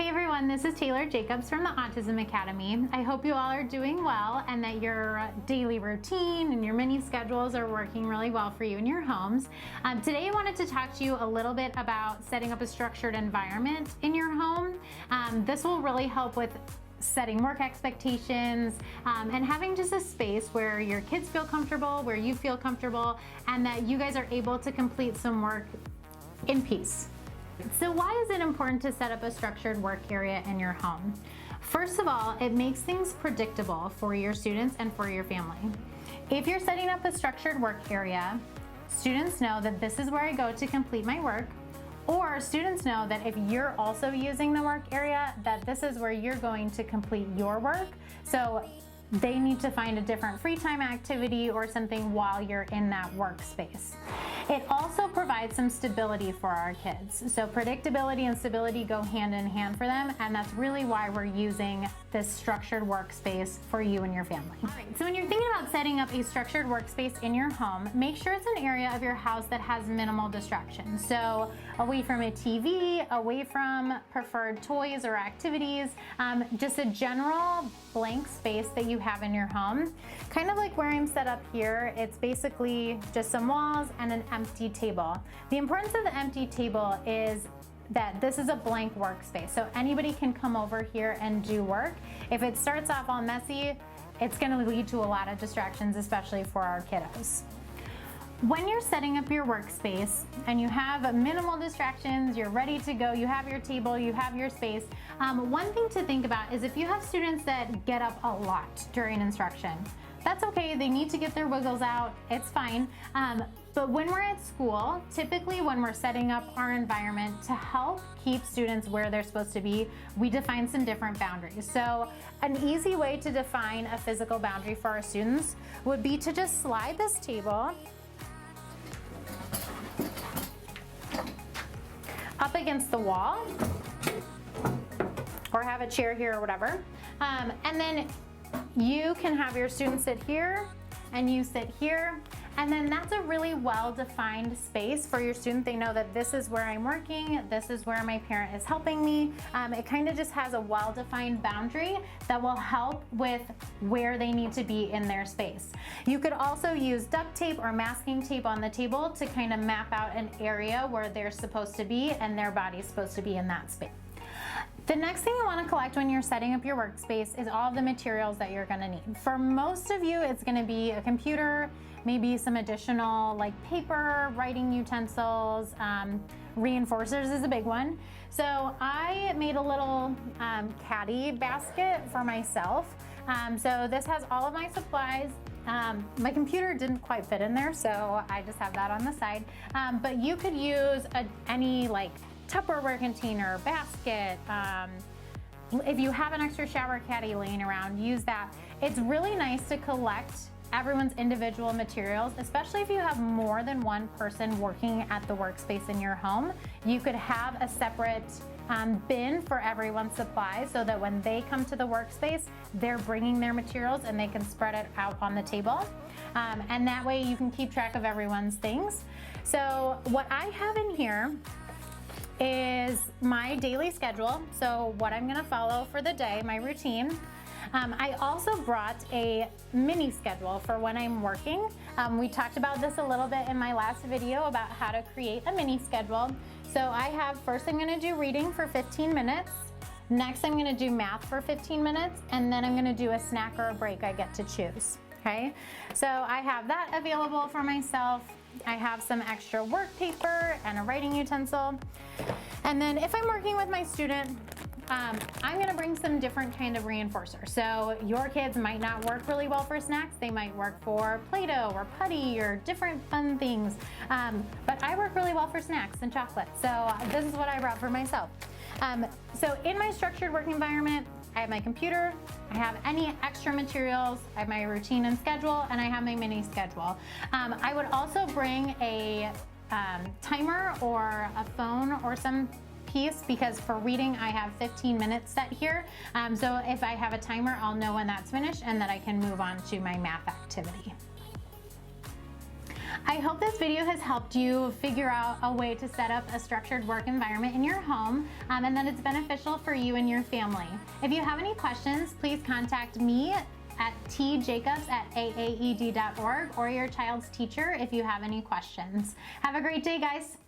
Hi everyone, this is Taylor Jacobs from the Autism Academy. I hope you all are doing well and that your daily routine and your mini schedules are working really well for you in your homes. Today I wanted to talk to you a little bit about setting up a structured environment in your home. This will really help with setting work expectations and having just a space where your kids feel comfortable, where you feel comfortable, and that you guys are able to complete some work in peace. So why is it important to set up a structured work area in your home? First of all, it makes things predictable for your students and for your family. If you're setting up a structured work area, students know that this is where I go to complete my work, or students know that if you're also using the work area, that this is where you're going to complete your work. So they need to find a different free time activity or something while you're in that workspace. It also provides some stability for our kids. So predictability and stability go hand in hand for them, and that's really why we're using this structured workspace for you and your family. All right, so when you're thinking about setting up a structured workspace in your home, make sure it's an area of your house that has minimal distractions. So away from a TV, away from preferred toys or activities, just a general blank space that you have in your home. Kind of like where I'm set up here, it's basically just some walls and an empty table. The importance of the empty table is that this is a blank workspace, so anybody can come over here and do work. If it starts off all messy, it's going to lead to a lot of distractions, especially for our kiddos. When you're setting up your workspace and you have minimal distractions, you're ready to go, you have your table, you have your space, one thing to think about is if you have students that get up a lot during instruction, that's okay, they need to get their wiggles out, it's fine. But when we're at school, typically when we're setting up our environment to help keep students where they're supposed to be, we define some different boundaries. So an easy way to define a physical boundary for our students would be to just slide this table up against the wall, or have a chair here or whatever. And then you can have your students sit here and you sit here. And then that's a really well-defined space for your student. They know that this is where I'm working, this is where my parent is helping me. It kind of just has a well-defined boundary that will help with where they need to be in their space. You could also use duct tape or masking tape on the table to kind of map out an area where they're supposed to be and their body's supposed to be in that space. The next thing you want to collect when you're setting up your workspace is all of the materials that you're going to need. For most of you, it's going to be a computer, maybe some additional like paper, writing utensils, reinforcers is a big one. So I made a little caddy basket for myself. So this has all of my supplies. My computer didn't quite fit in there, so I just have that on the side. But you could use any like Tupperware container, basket. If you have an extra shower caddy laying around, use that. It's really nice to collect everyone's individual materials, especially if you have more than one person working at the workspace in your home. You could have a separate bin for everyone's supplies so that when they come to the workspace, they're bringing their materials and they can spread it out on the table. And that way you can keep track of everyone's things. So what I have in here is my daily schedule, so what I'm gonna follow for the day, my routine. I also brought a mini schedule for when I'm working. We talked about this a little bit in my last video about how to create a mini schedule. So I have, first I'm gonna do reading for 15 minutes. Next I'm gonna do math for 15 minutes, and then I'm gonna do a snack or a break I get to choose, okay? So I have that available for myself. I have some extra work paper and a writing utensil. And then if I'm working with my student, I'm gonna bring some different kind of reinforcers. So your kids might not work really well for snacks. They might work for Play-Doh or putty or different fun things. But I work really well for snacks and chocolate. So this is what I brought for myself. So in my structured work environment, I have my computer, I have any extra materials, I have my routine and schedule, and I have my mini schedule. I would also bring a timer or a phone or some piece, because for reading I have 15 minutes set here. So if I have a timer, I'll know when that's finished and that I can move on to my math activity. I hope this video has helped you figure out a way to set up a structured work environment in your home, and that it's beneficial for you and your family. If you have any questions, please contact me at tjacobs@aaed.org or your child's teacher if you have any questions. Have a great day, guys.